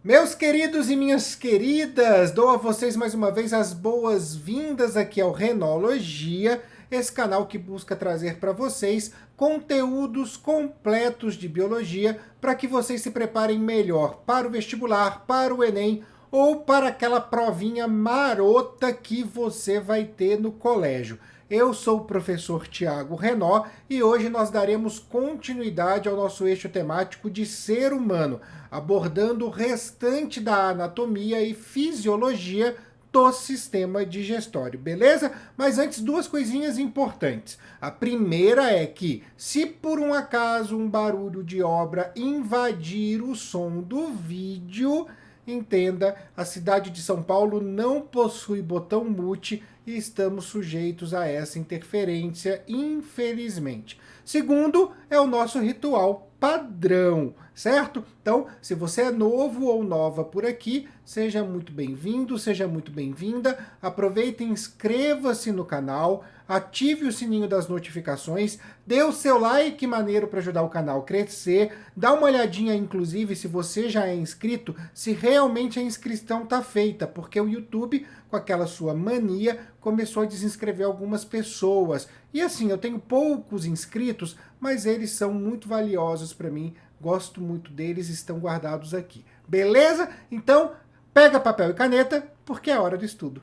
Meus queridos e minhas queridas, dou a vocês mais uma vez as boas-vindas aqui ao Renologia, esse canal que busca trazer para vocês conteúdos completos de biologia para que vocês se preparem melhor para o vestibular, para o Enem ou para aquela provinha marota que você vai ter no colégio. Eu sou o professor Tiago Renó e hoje nós daremos continuidade ao nosso eixo temático de ser humano, abordando o restante da anatomia e fisiologia do sistema digestório, beleza? Mas antes, duas coisinhas importantes. A primeira é que, se por um acaso um barulho de obra invadir o som do vídeo, entenda, a cidade de São Paulo não possui botão mute e estamos sujeitos a essa interferência, infelizmente. Segundo, é o nosso ritual padrão, certo? Então, se você é novo ou nova por aqui, seja muito bem-vindo, seja muito bem-vinda. Aproveite e inscreva-se no canal, ative o sininho das notificações, dê o seu like maneiro para ajudar o canal a crescer, dá uma olhadinha, inclusive, se você já é inscrito, se realmente a inscrição está feita, porque o YouTube, com aquela sua mania, começou a desinscrever algumas pessoas. E assim, eu tenho poucos inscritos, mas eles são muito valiosos para mim, gosto muito deles, estão guardados aqui. Beleza? Então, pega papel e caneta, porque é hora do estudo.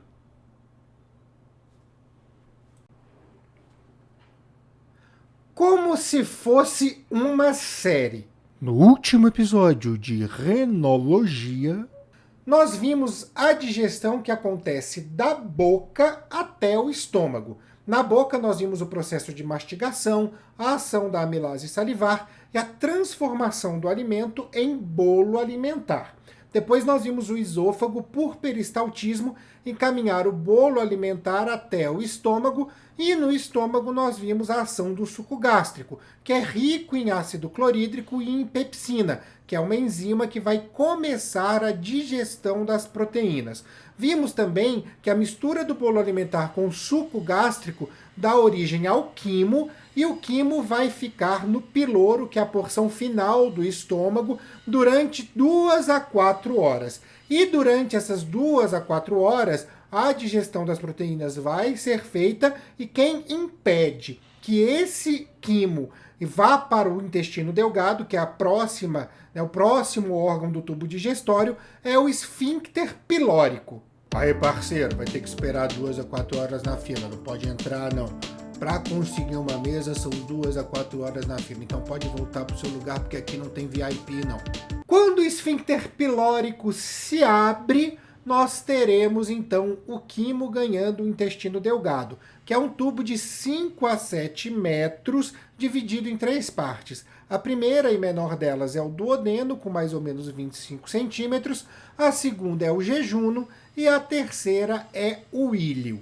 Como se fosse uma série. No último episódio de Renologia, nós vimos a digestão que acontece da boca até o estômago. Na boca, nós vimos o processo de mastigação, a ação da amilase salivar e a transformação do alimento em bolo alimentar. Depois nós vimos o esôfago, por peristaltismo, encaminhar o bolo alimentar até o estômago, e no estômago nós vimos a ação do suco gástrico, que é rico em ácido clorídrico e em pepsina, que é uma enzima que vai começar a digestão das proteínas. Vimos também que a mistura do bolo alimentar com o suco gástrico dá origem ao quimo, e o quimo vai ficar no piloro, que é a porção final do estômago, durante 2 a 4 horas. E durante essas 2 a 4 horas, a digestão das proteínas vai ser feita, e quem impede que esse quimo vá para o intestino delgado, que é o próximo órgão do tubo digestório, é o esfíncter pilórico. Aí, parceiro, vai ter que esperar 2 a 4 horas na fila, não pode entrar não. Para conseguir uma mesa são 2 a 4 horas na fila, então pode voltar para o seu lugar porque aqui não tem VIP não. Quando o esfíncter pilórico se abre, nós teremos então o quimo ganhando o intestino delgado, que é um tubo de 5 a 7 metros dividido em 3 partes. A primeira e menor delas é o duodeno, com mais ou menos 25 centímetros, a segunda é o jejuno e a terceira é o íleo.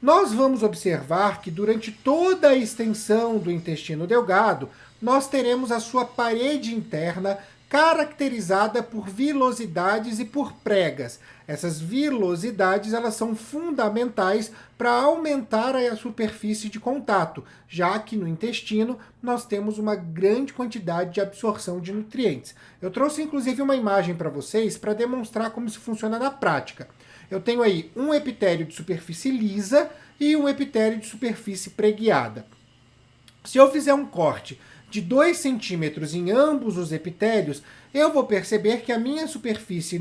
Nós vamos observar que durante toda a extensão do intestino delgado, nós teremos a sua parede interna caracterizada por vilosidades e por pregas. Essas vilosidades elas são fundamentais para aumentar a superfície de contato, já que no intestino nós temos uma grande quantidade de absorção de nutrientes. Eu trouxe inclusive uma imagem para vocês para demonstrar como isso funciona na prática. Eu tenho aí um epitélio de superfície lisa e um epitélio de superfície preguiada. Se eu fizer um corte de 2 centímetros em ambos os epitélios, eu vou perceber que a minha superfície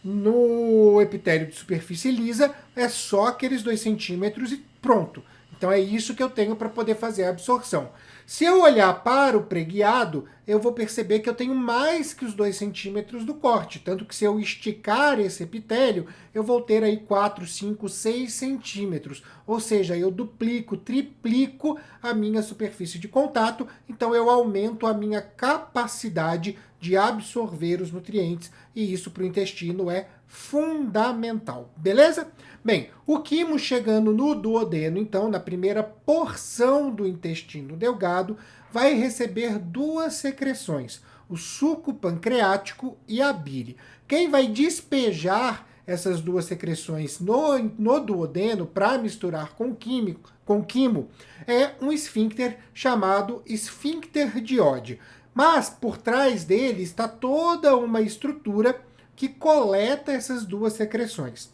no epitélio de superfície lisa é só aqueles 2 centímetros e pronto. Então é isso que eu tenho para poder fazer a absorção. Se eu olhar para o preguiado, eu vou perceber que eu tenho mais que os 2 centímetros do corte. Tanto que se eu esticar esse epitélio, eu vou ter aí 4, 5, 6 centímetros. Ou seja, eu duplico, triplico a minha superfície de contato. Então eu aumento a minha capacidade de absorver os nutrientes. E isso para o intestino é fundamental. Beleza? Bem, o quimo chegando no duodeno, então, na primeira porção do intestino delgado, vai receber 2 secreções, o suco pancreático e a bile. Quem vai despejar essas 2 secreções no duodeno para misturar com quimo é um esfíncter chamado esfíncter de Oddi. Mas por trás dele está toda uma estrutura que coleta essas duas secreções.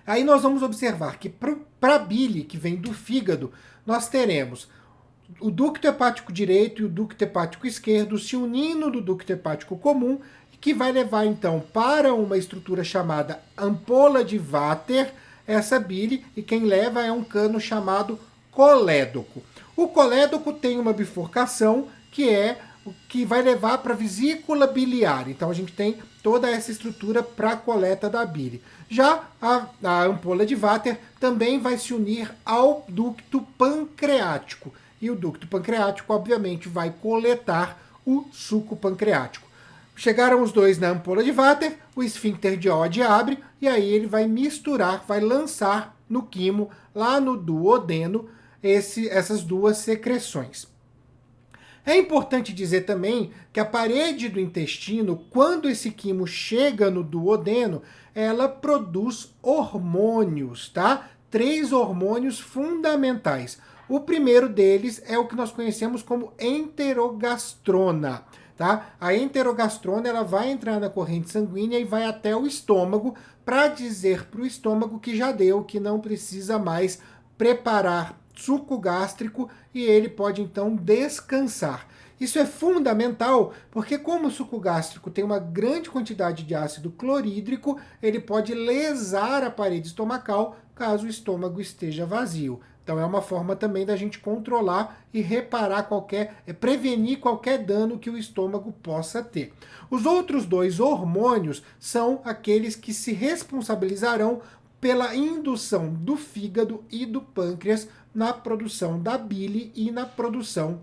Aí nós vamos observar que para a bile, que vem do fígado, nós teremos o ducto hepático direito e o ducto hepático esquerdo se unindo do ducto hepático comum, que vai levar então para uma estrutura chamada ampola de Vater, essa bile, e quem leva é um cano chamado colédoco. O colédoco tem uma bifurcação que é o que vai levar para a vesícula biliar. Então a gente tem toda essa estrutura para a coleta da bile. Já a ampola de Vater também vai se unir ao ducto pancreático. E o ducto pancreático, obviamente, vai coletar o suco pancreático. Chegaram os dois na ampola de Vater, o esfíncter de Oddi abre e aí ele vai misturar, vai lançar no quimo, lá no duodeno, essas duas secreções. É importante dizer também que a parede do intestino, quando esse quimo chega no duodeno, ela produz hormônios, tá? 3 hormônios fundamentais. O primeiro deles é o que nós conhecemos como enterogastrona. Tá? A enterogastrona ela vai entrar na corrente sanguínea e vai até o estômago para dizer para o estômago que já deu, que não precisa mais preparar suco gástrico e ele pode então descansar. Isso é fundamental porque como o suco gástrico tem uma grande quantidade de ácido clorídrico, ele pode lesar a parede estomacal caso o estômago esteja vazio. Então é uma forma também da gente controlar e reparar prevenir qualquer dano que o estômago possa ter. Os outros 2 hormônios são aqueles que se responsabilizarão pela indução do fígado e do pâncreas na produção da bile e na produção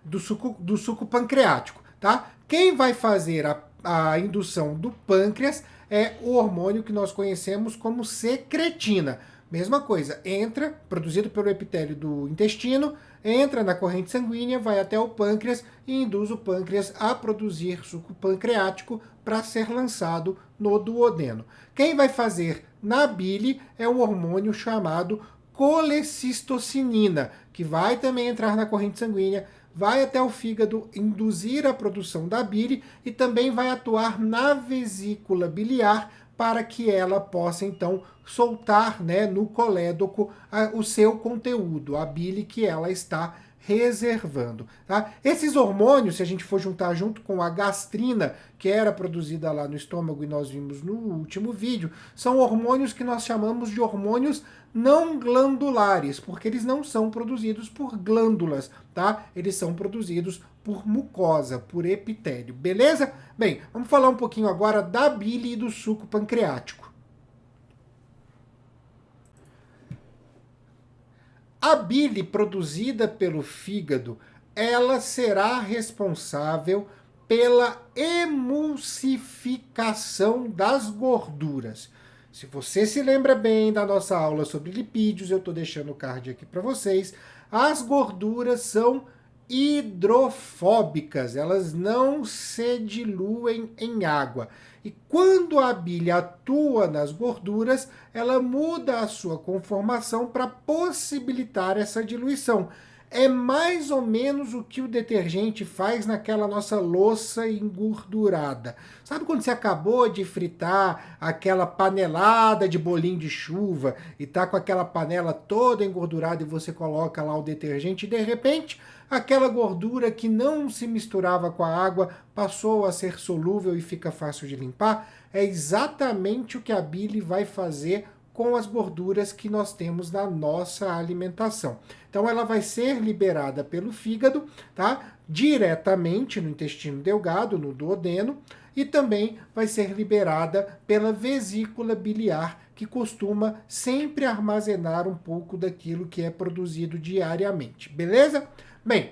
do suco pancreático. Tá? Quem vai fazer a indução do pâncreas é o hormônio que nós conhecemos como secretina. Mesma coisa, entra, produzido pelo epitélio do intestino, entra na corrente sanguínea, vai até o pâncreas e induz o pâncreas a produzir suco pancreático para ser lançado no duodeno. Quem vai fazer na bile é o hormônio chamado colecistocinina, que vai também entrar na corrente sanguínea, vai até o fígado induzir a produção da bile e também vai atuar na vesícula biliar para que ela possa, então, soltar, né, no colédoco o seu conteúdo, a bile que ela está reservando. Tá? Esses hormônios, se a gente for juntar junto com a gastrina, que era produzida lá no estômago e nós vimos no último vídeo, são hormônios que nós chamamos de hormônios não glandulares, porque eles não são produzidos por glândulas, tá? Eles são produzidos por mucosa, por epitélio, beleza? Bem, vamos falar um pouquinho agora da bile e do suco pancreático. A bile produzida pelo fígado, ela será responsável pela emulsificação das gorduras. Se você se lembra bem da nossa aula sobre lipídios, eu estou deixando o card aqui para vocês, as gorduras são hidrofóbicas, elas não se diluem em água. E quando a bile atua nas gorduras, ela muda a sua conformação para possibilitar essa diluição. É mais ou menos o que o detergente faz naquela nossa louça engordurada. Sabe quando você acabou de fritar aquela panelada de bolinho de chuva e tá com aquela panela toda engordurada e você coloca lá o detergente e de repente aquela gordura que não se misturava com a água passou a ser solúvel e fica fácil de limpar? É exatamente o que a bile vai fazer com as gorduras que nós temos na nossa alimentação. Então ela vai ser liberada pelo fígado, tá? Diretamente no intestino delgado, no duodeno, e também vai ser liberada pela vesícula biliar, que costuma sempre armazenar um pouco daquilo que é produzido diariamente, beleza? Bem,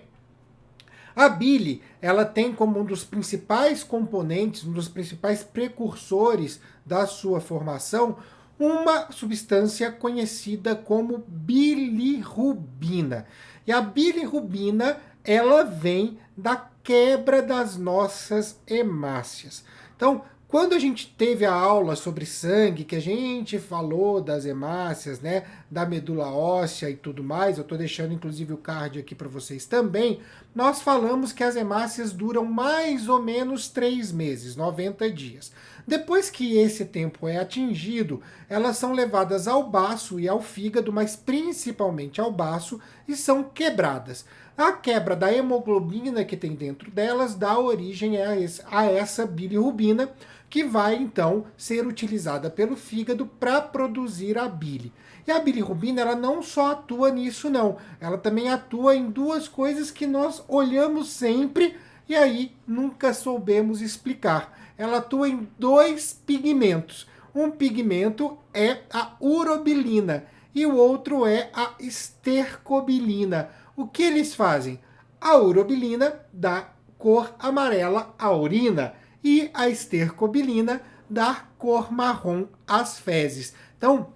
a bile, ela tem como um dos principais componentes, um dos principais precursores da sua formação, uma substância conhecida como bilirrubina. E a bilirrubina, ela vem da quebra das nossas hemácias. Então, quando a gente teve a aula sobre sangue, que a gente falou das hemácias, né, da medula óssea e tudo mais, eu estou deixando inclusive o card aqui para vocês também, nós falamos que as hemácias duram mais ou menos 3 meses, 90 dias. Depois que esse tempo é atingido, elas são levadas ao baço e ao fígado, mas principalmente ao baço, e são quebradas. A quebra da hemoglobina que tem dentro delas dá origem a essa bilirrubina, que vai então ser utilizada pelo fígado para produzir a bile. E a bilirrubina, ela não só atua nisso não, ela também atua em duas coisas que nós olhamos sempre e aí nunca soubemos explicar. Ela atua em 2 pigmentos. Um pigmento é a urobilina e o outro é a estercobilina. O que eles fazem? A urobilina dá cor amarela à urina e a estercobilina dá cor marrom às fezes. Então,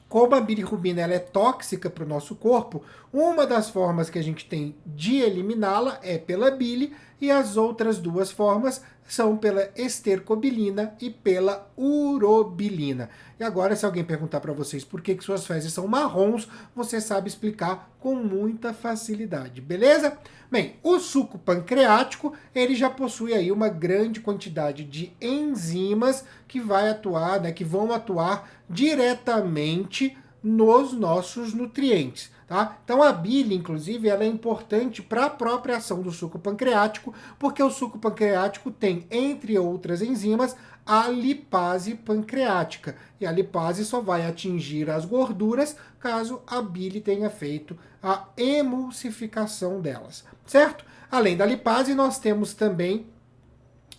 como a bilirrubina ela é tóxica para o nosso corpo, uma das formas que a gente tem de eliminá-la é pela bile e as outras 2 formas são pela estercobilina e pela urobilina. E agora, se alguém perguntar para vocês por que suas fezes são marrons, você sabe explicar com muita facilidade, beleza? Bem, o suco pancreático, ele já possui aí uma grande quantidade de enzimas que vai atuar, né, que vão atuar diretamente nos nossos nutrientes. Tá? Então a bile, inclusive, ela é importante para a própria ação do suco pancreático, porque o suco pancreático tem, entre outras enzimas, a lipase pancreática. E a lipase só vai atingir as gorduras caso a bile tenha feito a emulsificação delas, certo? Além da lipase, nós temos também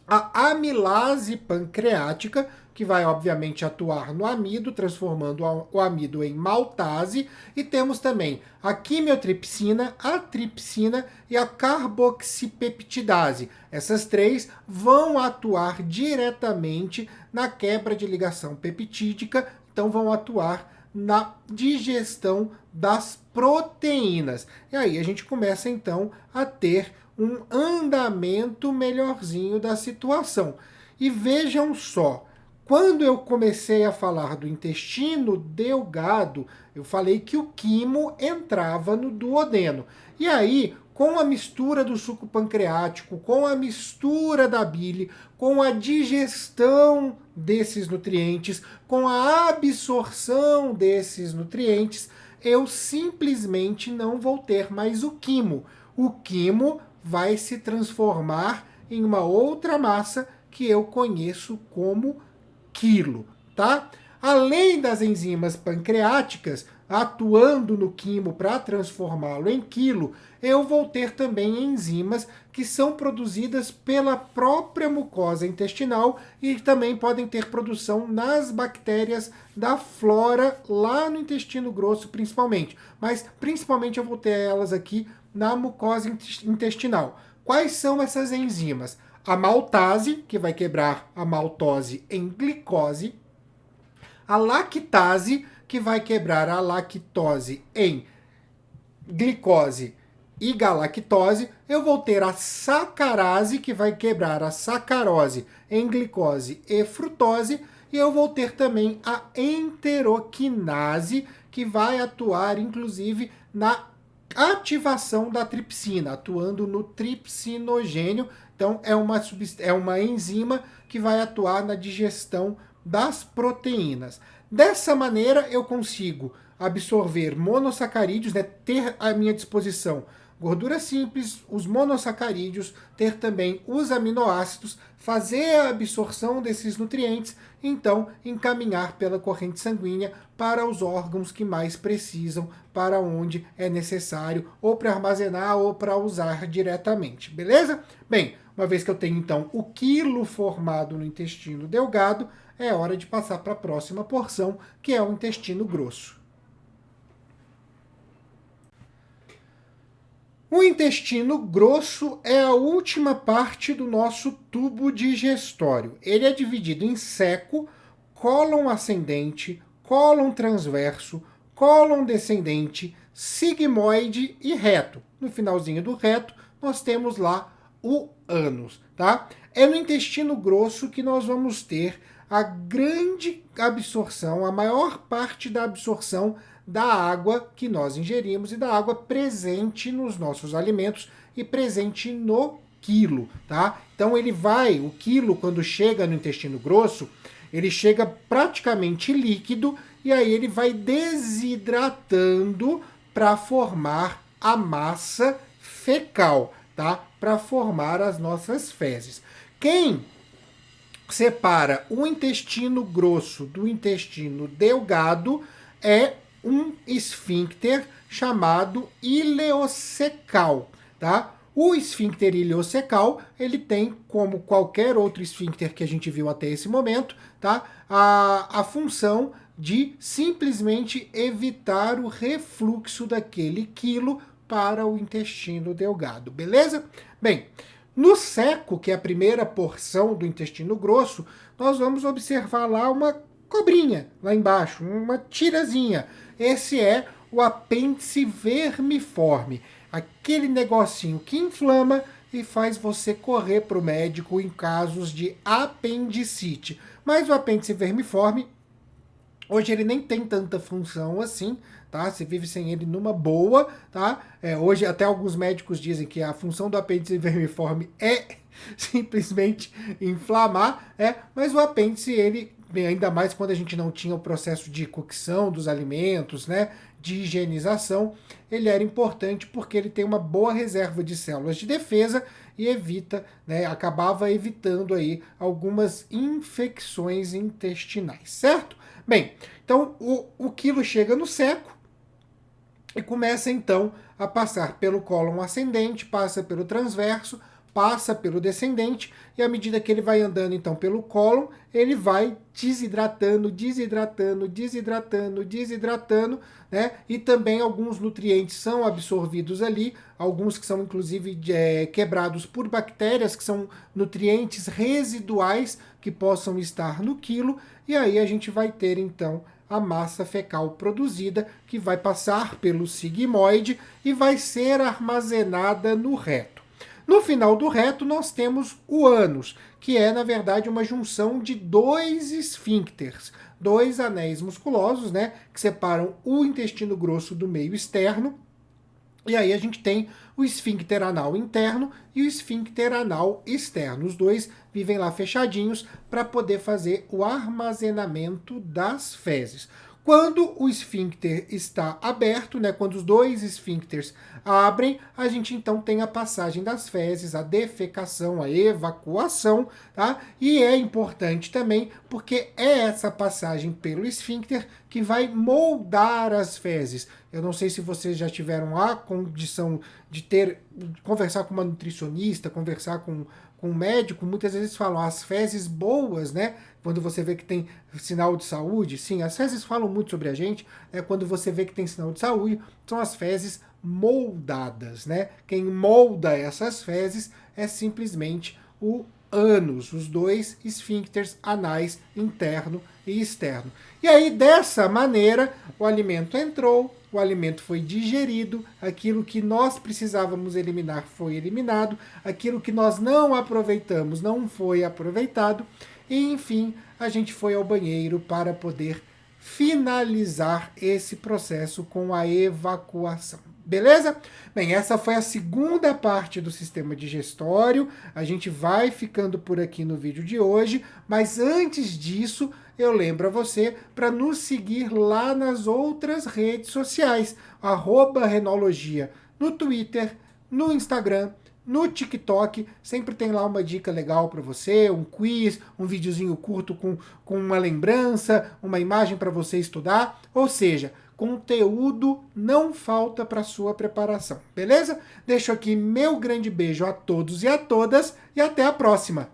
a amilase pancreática, que vai obviamente atuar no amido, transformando o amido em maltase, e temos também a quimiotripsina, a tripsina e a carboxipeptidase. Essas 3 vão atuar diretamente na quebra de ligação peptídica, então vão atuar na digestão das proteínas. E aí a gente começa então a ter um andamento melhorzinho da situação. E vejam só, quando eu comecei a falar do intestino delgado, eu falei que o quimo entrava no duodeno. E aí, com a mistura do suco pancreático, com a mistura da bile, com a digestão desses nutrientes, com a absorção desses nutrientes, eu simplesmente não vou ter mais o quimo. O quimo vai se transformar em uma outra massa que eu conheço como quilo, tá? Além das enzimas pancreáticas atuando no quimo para transformá-lo em quilo, eu vou ter também enzimas que são produzidas pela própria mucosa intestinal e também podem ter produção nas bactérias da flora lá no intestino grosso principalmente, mas principalmente eu vou ter elas aqui na mucosa intestinal. Quais são essas enzimas? A maltase, que vai quebrar a maltose em glicose, a lactase, que vai quebrar a lactose em glicose e galactose, eu vou ter a sacarase, que vai quebrar a sacarose em glicose e frutose, e eu vou ter também a enteroquinase, que vai atuar inclusive na ativação da tripsina, atuando no tripsinogênio. Então é uma enzima que vai atuar na digestão das proteínas. Dessa maneira eu consigo absorver monossacarídeos, né, ter à minha disposição gordura simples, os monossacarídeos, ter também os aminoácidos, fazer a absorção desses nutrientes, então encaminhar pela corrente sanguínea para os órgãos que mais precisam, para onde é necessário, ou para armazenar ou para usar diretamente, beleza? Bem, uma vez que eu tenho então o quilo formado no intestino delgado, é hora de passar para a próxima porção, que é o intestino grosso. O intestino grosso é a última parte do nosso tubo digestório. Ele é dividido em seco, cólon ascendente, cólon transverso, cólon descendente, sigmoide e reto. No finalzinho do reto, nós temos lá o ânus, tá? É no intestino grosso que nós vamos ter a grande absorção, a maior parte da absorção da água que nós ingerimos e da água presente nos nossos alimentos e presente no quilo, tá? Então o quilo, quando chega no intestino grosso, ele chega praticamente líquido e aí ele vai desidratando para formar a massa fecal, tá? Para formar as nossas fezes. Quem separa o intestino grosso do intestino delgado é um esfíncter chamado ileocecal, tá? O esfíncter ileocecal, ele tem, como qualquer outro esfíncter que a gente viu até esse momento, tá? A função de simplesmente evitar o refluxo daquele quilo para o intestino delgado, beleza? Bem, no seco, que é a primeira porção do intestino grosso, nós vamos observar lá uma cobrinha, lá embaixo, uma tirazinha. Esse é o apêndice vermiforme, aquele negocinho que inflama e faz você correr para o médico em casos de apendicite. Mas o apêndice vermiforme, hoje ele nem tem tanta função assim, tá? Você vive sem ele numa boa, tá? Hoje até alguns médicos dizem que a função do apêndice vermiforme é simplesmente inflamar, mas o apêndice, ele, ainda mais quando a gente não tinha o processo de cocção dos alimentos, né, de higienização, ele era importante porque ele tem uma boa reserva de células de defesa e evita, né, acabava evitando aí algumas infecções intestinais, certo? Bem, então o quilo chega no seco e começa então a passar pelo cólon ascendente, passa pelo transverso, passa pelo descendente, e à medida que ele vai andando então pelo cólon, ele vai desidratando, né? E também alguns nutrientes são absorvidos ali, alguns que são inclusive quebrados por bactérias, que são nutrientes residuais que possam estar no quilo, e aí a gente vai ter então a massa fecal produzida, que vai passar pelo sigmoide e vai ser armazenada no reto. No final do reto, nós temos o ânus, que é, na verdade, uma junção de dois esfíncteres, dois anéis musculosos, né, que separam o intestino grosso do meio externo. E aí a gente tem o esfíncter anal interno e o esfíncter anal externo. Os dois vivem lá fechadinhos para poder fazer o armazenamento das fezes. Quando o esfíncter está aberto, né, quando os dois esfíncteres abrem, a gente então tem a passagem das fezes, a defecação, a evacuação, tá? E é importante também porque é essa passagem pelo esfíncter que vai moldar as fezes. Eu não sei se vocês já tiveram a condição de conversar com uma nutricionista, conversar com um médico, muitas vezes falam as fezes boas, né? Quando você vê que tem sinal de saúde, sim, as fezes falam muito sobre a gente, quando você vê que tem sinal de saúde, são as fezes moldadas, né? Quem molda essas fezes é simplesmente o ânus, os dois esfíncteres anais, interno e externo. E aí, dessa maneira, o alimento entrou, o alimento foi digerido, aquilo que nós precisávamos eliminar foi eliminado, aquilo que nós não aproveitamos não foi aproveitado, e enfim, a gente foi ao banheiro para poder finalizar esse processo com a evacuação. Beleza? Bem, essa foi a segunda parte do sistema digestório. A gente vai ficando por aqui no vídeo de hoje, mas antes disso, eu lembro a você para nos seguir lá nas outras redes sociais, @Renologia, no Twitter, no Instagram, no TikTok. Sempre tem lá uma dica legal para você, um quiz, um videozinho curto com uma lembrança, uma imagem para você estudar, ou seja, conteúdo não falta para sua preparação, beleza? Deixo aqui meu grande beijo a todos e a todas e até a próxima!